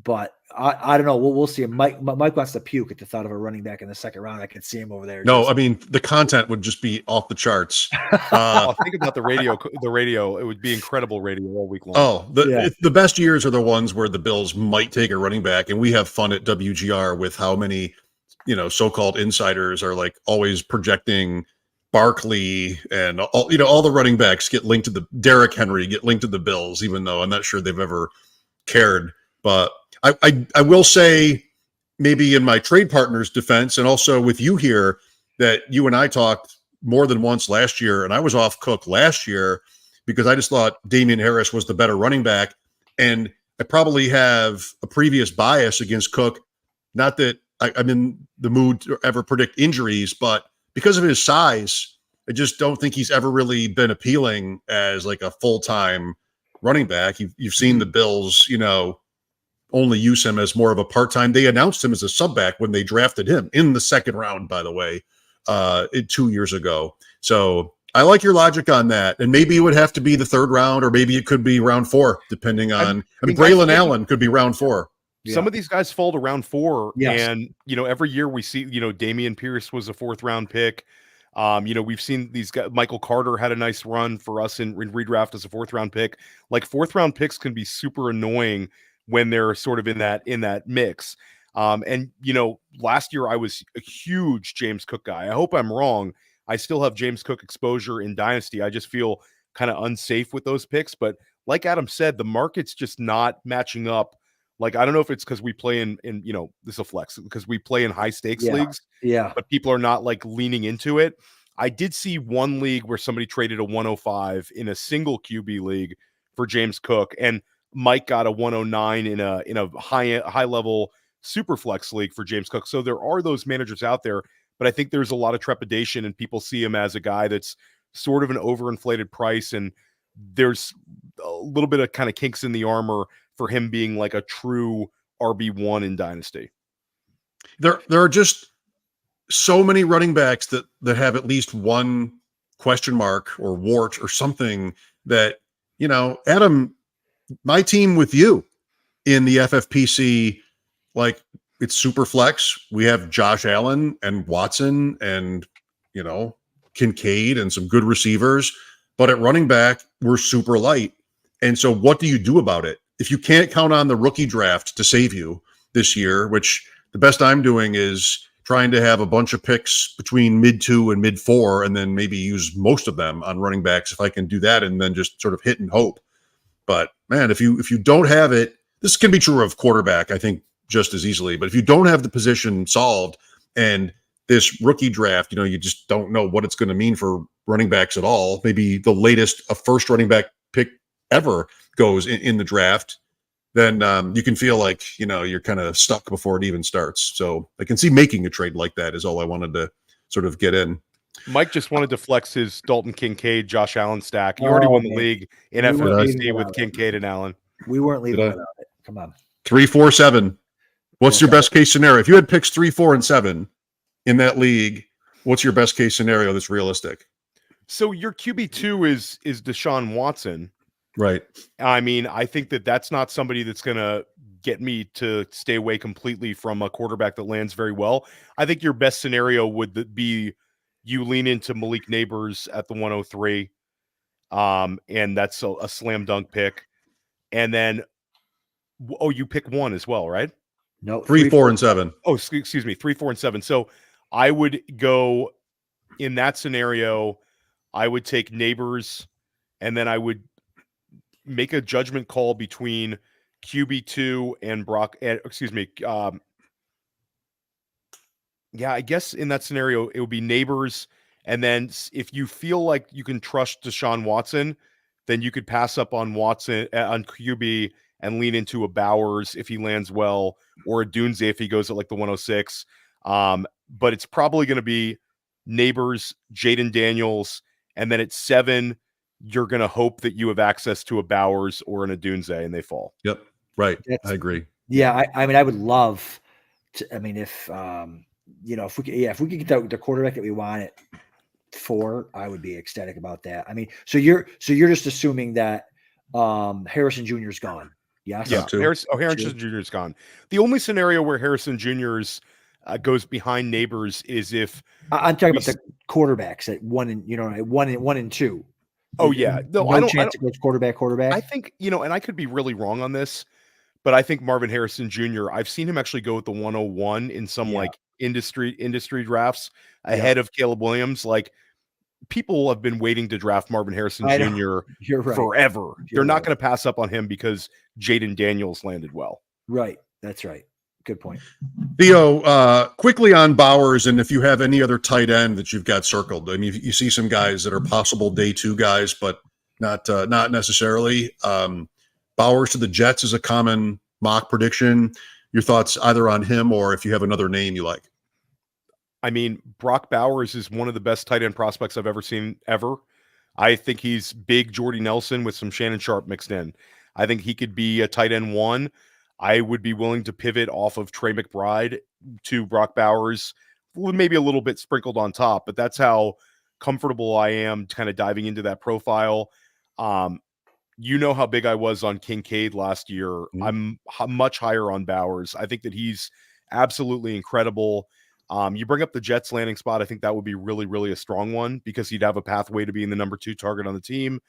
But I don't know. We'll see. Mike wants to puke at the thought of a running back in the 2nd round. I could see him over there. No, I mean, the content would just be off the charts. Think about the radio. It would be incredible radio all week long. The best years are the ones where the Bills might take a running back. And we have fun at WGR with how many, so-called insiders are like always projecting Barkley and all the running backs get linked to the Derrick Henry get linked to the Bills, even though I'm not sure they've ever cared. But I will say, maybe in my trade partner's defense, and also with you here, that you and I talked more than once last year, and I was off Cook last year because I just thought Damian Harris was the better running back, and I probably have a previous bias against Cook. Not that I'm in the mood to ever predict injuries, but because of his size, I just don't think he's ever really been appealing as like a full-time running back. You've seen the Bills, only use him as more of a part-time. They announced him as a sub back when they drafted him in the second round, by the way, 2 years ago. So I like your logic on that. And maybe it would have to be the third round, or maybe it could be round 4, depending on, Braylon Allen could be round 4. Some of these guys fall to round 4. Yes. And, every year we see, Damian Pierce was a 4th round pick. We've seen these guys. Michael Carter had a nice run for us in redraft as a 4th round pick. Like 4th round picks can be super annoying when they're sort of in that mix. Last year I was a huge James Cook guy. I hope I'm wrong. I still have James Cook exposure in Dynasty. I just feel kind of unsafe with those picks. But like Adam said, the market's just not matching up. Like, I don't know if it's because we play in this is a flex, because we play in high stakes leagues. Yeah. But people are not like leaning into it. I did see one league where somebody traded a 105 in a single QB league for James Cook, and Mike got a 109 in a high level super flex league for James Cook. So there are those managers out there, but I think there's a lot of trepidation, and people see him as a guy that's sort of an overinflated price, and there's a little bit of kind of kinks in the armor for him being like a true RB1 in Dynasty. There are just so many running backs that have at least one question mark or wart or something that, Adam, my team with you in the FFPC, like, it's super flex. We have Josh Allen and Watson and, Kincaid and some good receivers, but at running back, we're super light. And so what do you do about it? If you can't count on the rookie draft to save you this year, which the best I'm doing is trying to have a bunch of picks between mid 2 and mid 4, and then maybe use most of them on running backs if I can do that, and then just sort of hit and hope. But man, if you don't have it, this can be true of quarterback, I think, just as easily. But if you don't have the position solved, and this rookie draft, you just don't know what it's going to mean for running backs at all. Maybe the latest a first running back pick ever goes in the draft, then you can feel like, you're kind of stuck before it even starts. So I can see making a trade like that is all I wanted to sort of get in. Mike just wanted to flex his Dalton Kincaid, Josh Allen stack. He already won the league in FFPC with Kincaid and Allen. We weren't leaving without it. Come on. 3, 4, 7. What's your best case scenario? If you had picks 3, 4, and 7 in that league, what's your best case scenario that's realistic? So your QB2 is Deshaun Watson. Right. I mean, I think that's not somebody that's going to get me to stay away completely from a quarterback that lands very well. I think your best scenario would be you lean into Malik Neighbors at the 103. And that's a slam dunk pick. And then, you pick 1 as well, right? No, 3, 4, and 7. Oh, excuse me. 3, 4, and 7. So I would go in that scenario. I would take Neighbors, and then I would make a judgment call between QB2 and Brock. I guess in that scenario, it would be Neighbors. And then if you feel like you can trust Deshaun Watson, then you could pass up on Watson on QB and lean into a Bowers if he lands well, or a Dunze if he goes at like the 106. But it's probably going to be Neighbors, Jaden Daniels, and then at 7, you're going to hope that you have access to a Bowers or an Adunze, and they fall. Yep. Right. I agree. Yeah. I mean, I would love to, if we could get the quarterback that we want at 4, I would be ecstatic about that. I mean, so you're just assuming that Harrison Jr. is gone. Yes. Yeah. Harrison Jr. is gone. The only scenario where Harrison Jr.'s goes behind Neighbors is if I'm talking about the quarterbacks at 1 and 2. Oh yeah, no chance it goes quarterback. I think and I could be really wrong on this, but I think Marvin Harrison Jr. I've seen him actually go with the 101 in some like industry drafts ahead of Caleb Williams. Like, people have been waiting to draft Marvin Harrison Jr. forever. They're not going to pass up on him because Jaden Daniels landed well. Right, that's right. Good point. Theo, quickly on Bowers, and if you have any other tight end that you've got circled. I mean, you see some guys that are possible day 2 guys, but not necessarily. Bowers to the Jets is a common mock prediction. your thoughts either on him or if you have another name you like. I mean, Brock Bowers is one of the best tight end prospects I've ever seen ever. I think he's big Jordy Nelson with some Shannon Sharp mixed in. I think he could be a tight end 1. I would be willing to pivot off of Trey McBride to Brock Bowers, maybe a little bit sprinkled on top, but that's how comfortable I am kind of diving into that profile. You know how big I was on Kincaid last year. Mm-hmm. I'm much higher on Bowers. I think that he's absolutely incredible. You bring up the Jets landing spot. I think that would be really, really a strong one because he'd have a pathway to being the number 2 target on the team.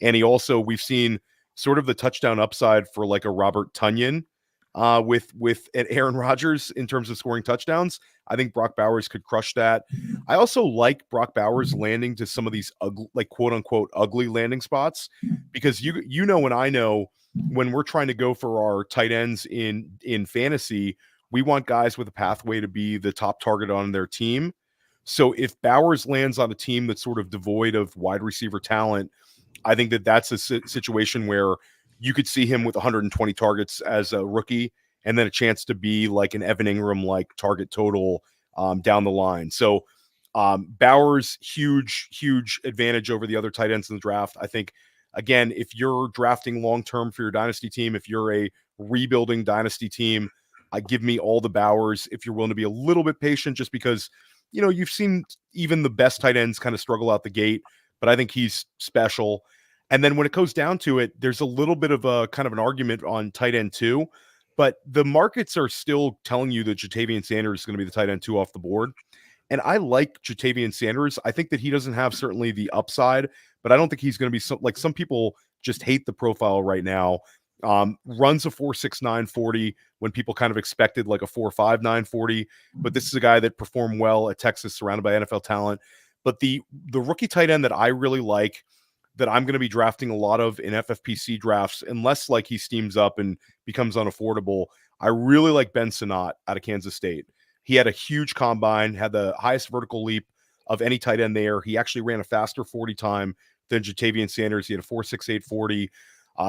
And he also, we've seen sort of the touchdown upside for like a Robert Tonyan with Aaron Rodgers in terms of scoring touchdowns. I think Brock Bowers could crush that. I also like Brock Bowers landing to some of these ugly, like quote unquote ugly landing spots, because you know, and I know when we're trying to go for our tight ends in fantasy, we want guys with a pathway to be the top target on their team. So if Bowers lands on a team that's sort of devoid of wide receiver talent, I think that that's a situation where you could see him with 120 targets as a rookie and then a chance to be like an Evan Ingram like target total down the line. So Bowers, huge advantage over the other tight ends in the draft. I think, again, if you're drafting long-term for your dynasty team, if you're a rebuilding dynasty team, give me all the Bowers if you're willing to be a little bit patient, just because, you know, you've seen even the best tight ends kind of struggle out the gate, but I think he's special. And then when it goes down to it, there's a little bit of a kind of an argument on tight end 2, but the markets are still telling you that Jatavian Sanders is going to be the tight end 2 off the board. And I like Jatavian Sanders. I think that he doesn't have certainly the upside, but I don't think he's going to be like some people just hate the profile right now. Runs a 4.69 40 when people kind of expected like a 4.59 40, but this is a guy that performed well at Texas, surrounded by NFL talent. But the rookie tight end that I really like, that I'm going to be drafting a lot of in FFPC drafts, unless like he steams up and becomes unaffordable, I really like Ben Sinnott out of Kansas State. He had a huge combine, had the highest vertical leap of any tight end there. He actually ran a faster 40 time than Jatavian Sanders. He had a 4.68 40.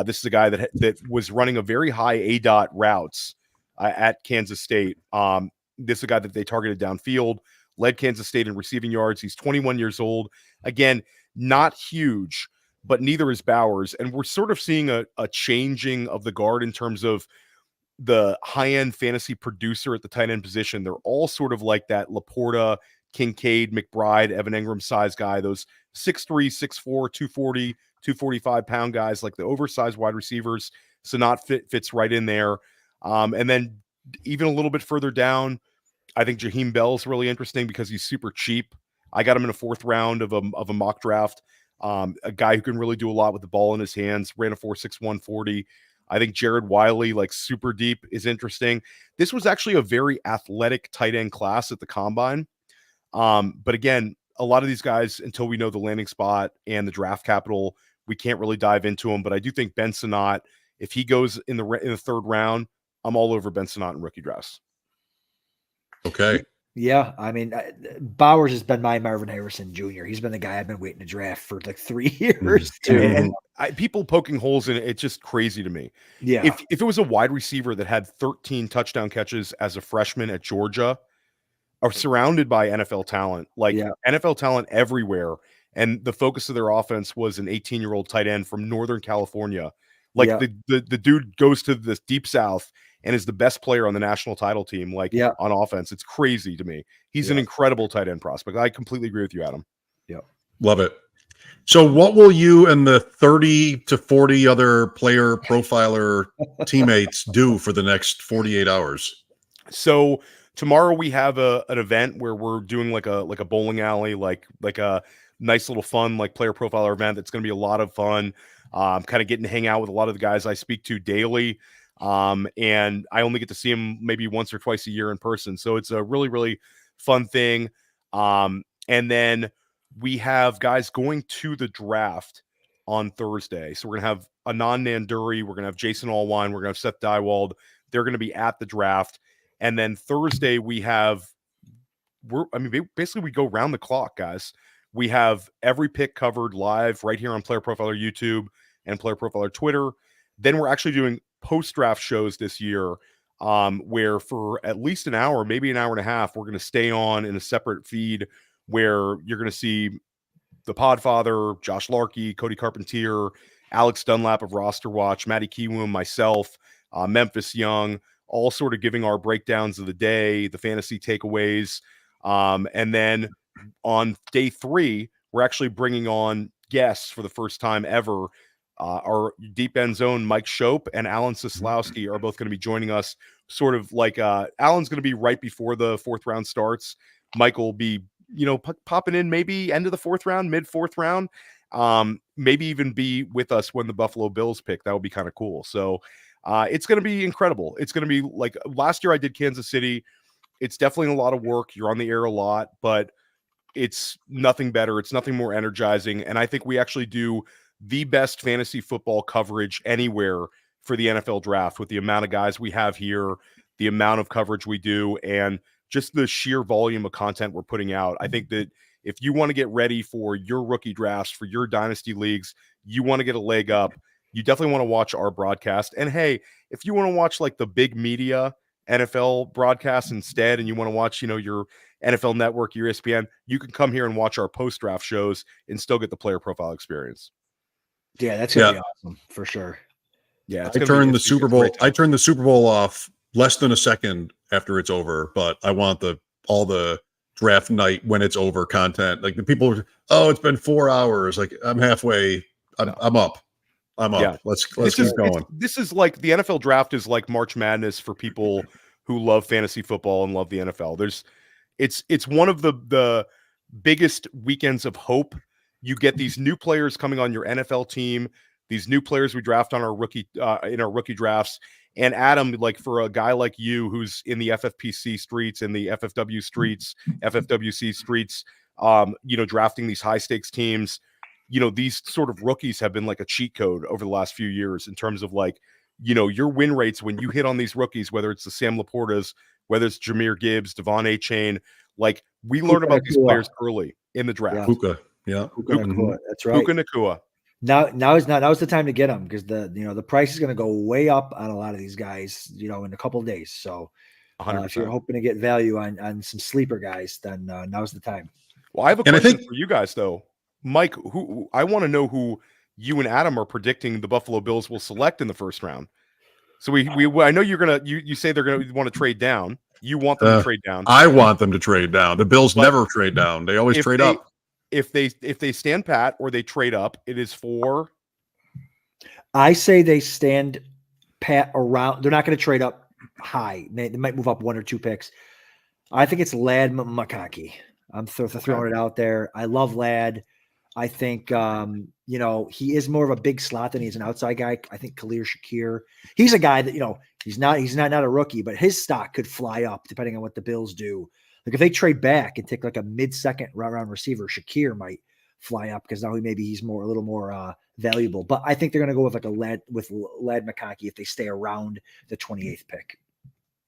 This is a guy that was running a very high ADOT routes at Kansas State. This is a guy that they targeted downfield, led Kansas State in receiving yards. He's 21 years old. Again, not huge, but neither is Bowers. And we're sort of seeing a changing of the guard in terms of the high-end fantasy producer at the tight end position. They're all sort of like that Laporta, Kincaid, McBride, Evan Ingram size guy, those 6'3", 6'4", 240, 245 pound guys, like the oversized wide receivers. Sinnott fits right in there. And then even a little bit further down, I think Jaheim Bell's really interesting because he's super cheap. I got him in a 4th round of a mock draft. A guy who can really do a lot with the ball in his hands, ran a 4.61 40. I think Jared Wiley, like super deep, is interesting. This was actually a very athletic tight end class at the combine. But again, a lot of these guys, until we know the landing spot and the draft capital, we can't really dive into them. But I do think Ben Sinnott, if he goes in the 3rd round, I'm all over Ben Sinnott in rookie drafts. Okay. Yeah, I mean, Bowers has been my Marvin Harrison Jr. He's been the guy I've been waiting to draft for like 3 years. And people poking holes in it, it's just crazy to me. Yeah. If it was a wide receiver that had 13 touchdown catches as a freshman at Georgia, are surrounded by NFL talent, NFL talent everywhere, and the focus of their offense was an 18-year-old tight end from Northern California. The dude goes to the Deep South and is the best player on the national title team, on offense. It's crazy to me. He's an incredible tight end prospect. I completely agree with you, Adam. Yeah. Love it. So what will you and the 30 to 40 other player profiler teammates do for the next 48 hours? So tomorrow we have an event where we're doing like a bowling alley, like a nice little fun, like player profiler event. That's going to be a lot of fun. Kind of getting to hang out with a lot of the guys I speak to daily. And I only get to see them maybe once or twice a year in person. So it's a really, really fun thing. And then we have guys going to the draft on Thursday. So we're going to have Anand Nanduri. We're going to have Jason Allwine. We're going to have Seth Dywald. They're going to be at the draft. And then Thursday basically we go round the clock, guys. We have every pick covered live right here on Player Profiler YouTube and Player Profiler Twitter. Then we're actually doing post-draft shows this year where for at least an hour, maybe an hour and a half, we're going to stay on in a separate feed where you're going to see the Podfather, Josh Larkey, Cody Carpentier, Alex Dunlap of Roster Watch, Matty Kiwoom, myself, Memphis Young, all sort of giving our breakdowns of the day, the fantasy takeaways. And then on day 3, we're actually bringing on guests for the first time ever. Our deep end zone, Mike Shope and Alan Soslowski are both going to be joining us. Sort of like Alan's going to be right before the 4th round starts. Mike will be, popping in maybe end of the 4th round, mid 4th round. Maybe even be with us when the Buffalo Bills pick. That would be kind of cool. So it's going to be incredible. It's going to be like last year I did Kansas City. It's definitely a lot of work. You're on the air a lot, but it's nothing better. It's nothing more energizing. And I think we actually do the best fantasy football coverage anywhere for the NFL draft with the amount of guys we have here, the amount of coverage we do, and just the sheer volume of content we're putting out. I think that if you want to get ready for your rookie drafts, for your dynasty leagues, you want to get a leg up, you definitely want to watch our broadcast. And hey, if you want to watch like the big media NFL broadcasts instead, and you want to watch, your NFL Network, your ESPN, you can come here and watch our post-draft shows and still get the player profile experience. Yeah, that's gonna be awesome for sure. Yeah, I turned the Super Bowl off less than a second after it's over, but I want all the draft night when it's over content. Like the people, it's been 4 hours. Like I'm halfway. I'm up. Yeah. Let's keep going. This is like the NFL draft is like March Madness for people who love fantasy football and love the NFL. It's one of the biggest weekends of hope. You get these new players coming on your NFL team, these new players we draft on our rookie in our rookie drafts. And Adam, like for a guy like you who's in the FFPC streets and the FFW streets, FFWC streets, drafting these high stakes teams, these sort of rookies have been like a cheat code over the last few years in terms of like, your win rates when you hit on these rookies, whether it's the Sam Laportas, whether it's Jahmyr Gibbs, Devon Achane, like we learned about these players early in the draft. Puka. Yeah. Puka Nacua. That's right. Puka Nacua. Now's the time to get them because the price is going to go way up on a lot of these guys, in a couple of days. So if you're hoping to get value on some sleeper guys, then now's the time. Well, I have a question for you guys though, Mike. Who I want to know who you and Adam are predicting the Buffalo Bills will select in the first round. So I know you're gonna you say they're gonna want to trade down. You want them to trade down. I want them to trade down. The Bills never trade down. They always trade up. If they stand pat or they trade up, it is for. I say they stand pat around. They're not going to trade up high. They might move up 1 or 2 picks. I think it's Ladd McConkey. I'm throwing it out there. I love Ladd. I think he is more of a big slot than he's an outside guy. I think Khalil Shakir. He's a guy that he's not a rookie, but his stock could fly up depending on what the Bills do. Like if they trade back and take like a mid-second round receiver, Shakir might fly up because now he's a little more valuable. But I think they're going to go with like Ladd McConkey if they stay around the 28th pick.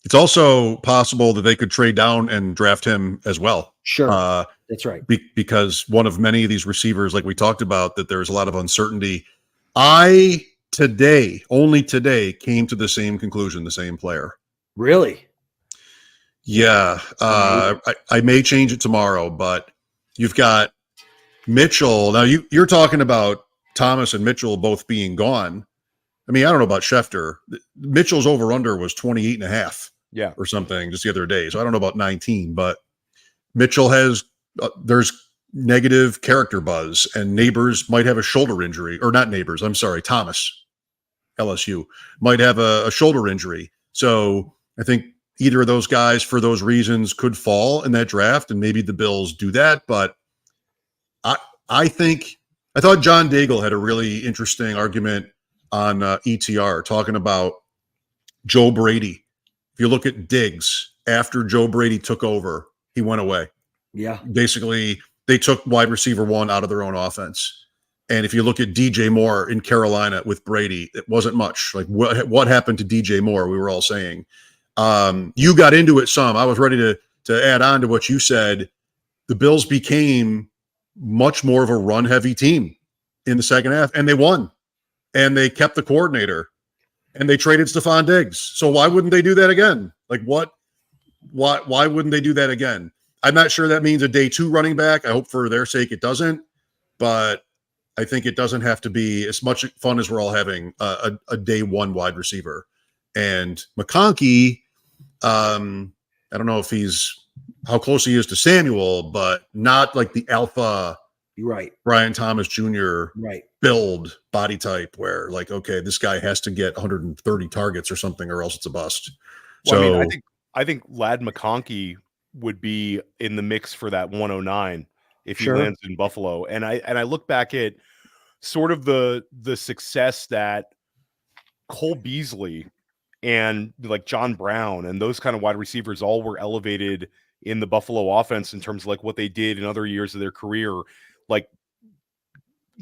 It's also possible that they could trade down and draft him as well. Sure, that's right. Because one of many of these receivers, like we talked about, that there's a lot of uncertainty. Only today, came to the same conclusion, the same player. Really? Yeah, I may change it tomorrow, but you've got Mitchell. Now you're talking about Thomas and Mitchell both being gone. I mean, I don't know about Schefter. Mitchell's over-under was 28.5 or something just the other day. So I don't know about 19, but Mitchell has there's negative character buzz, and Neighbors might have a shoulder injury. Or not Neighbors, I'm sorry, Thomas, LSU, might have a shoulder injury. So I think either of those guys, for those reasons, could fall in that draft, and maybe the Bills do that. But I thought John Daigle had a really interesting argument on ETR talking about Joe Brady. If you look at Diggs, after Joe Brady took over, he went away. Yeah. Basically, they took wide receiver 1 out of their own offense. And if you look at DJ Moore in Carolina with Brady, it wasn't much. Like what happened to DJ Moore, we were all saying. You got into it some. I was ready to add on to what you said. The Bills became much more of a run-heavy team in the second half, and they won. And they kept the coordinator. and they traded Stephon Diggs. So why wouldn't they do that again? Like what? Why wouldn't they do that again? I'm not sure that means a day 2 running back. I hope for their sake it doesn't, but I think it doesn't have to be as much fun as we're all having a day 1 wide receiver. And McConkey, I don't know if how close he is to Samuel, but not like the alpha Right. Brian Thomas Jr. Right. build body type where like, okay, this guy has to get 130 targets or something or else it's a bust. Well, So I think Lad McConkey would be in the mix for that 109 if he Sure. lands in Buffalo. And I look back at sort of the success that Cole Beasley and like John Brown and those kind of wide receivers all were elevated in the Buffalo offense in terms of like what they did in other years of their career. Like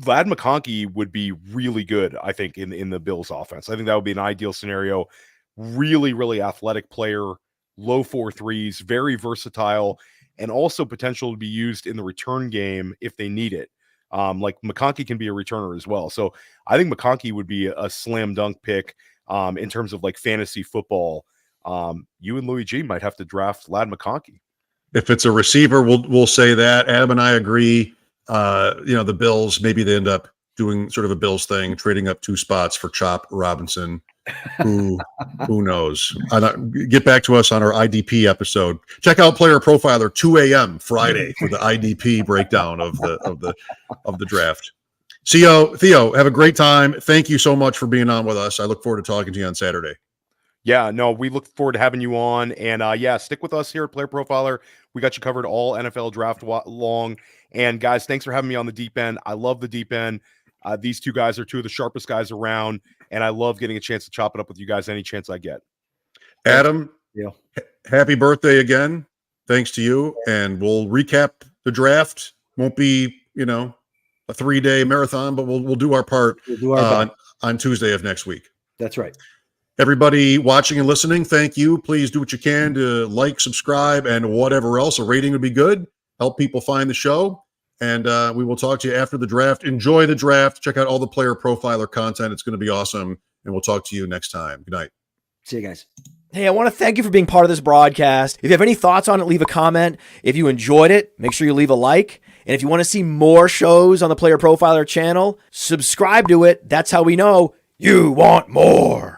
Vlad McConkey would be really good, I think, in the Bills offense. I think that would be an ideal scenario. Really, really athletic player, low 4.3s, very versatile, and also potential to be used in the return game if they need it. Like McConkey can be a returner as well. So I think McConkey would be a slam dunk pick in terms of like fantasy football. You and Louis G might have to draft Lad McConkey. if it's a receiver, we'll say that. Adam and I agree. The Bills, maybe they end up doing sort of a Bills thing, trading up 2 spots for Chop Robinson. Who knows? Get back to us on our IDP episode. Check out Player Profiler 2 a.m. Friday for the IDP breakdown of the draft. Theo, have a great time. Thank you so much for being on with us. I look forward to talking to you on Saturday. Yeah, no, we look forward to having you on. And stick with us here at Player Profiler. We got you covered all NFL draft long. And guys, thanks for having me on the deep end. I love the deep end. These 2 guys are 2 of the sharpest guys around. And I love getting a chance to chop it up with you guys any chance I get. Adam, Yeah. Happy birthday again. Thanks to you. And we'll recap the draft. Won't be, a 3-day marathon, but we'll do our part on Tuesday of next week. That's right. Everybody watching and listening, thank you. Please do what you can to like, subscribe, and whatever else. A rating would be good. Help people find the show. And we will talk to you after the draft. Enjoy the draft. Check out all the Player Profiler content. It's going to be awesome. And we'll talk to you next time. Good night. See you guys. Hey, I want to thank you for being part of this broadcast. If you have any thoughts on it, leave a comment. If you enjoyed it, make sure you leave a like. And if you want to see more shows on the Player Profiler channel, subscribe to it. That's how we know you want more.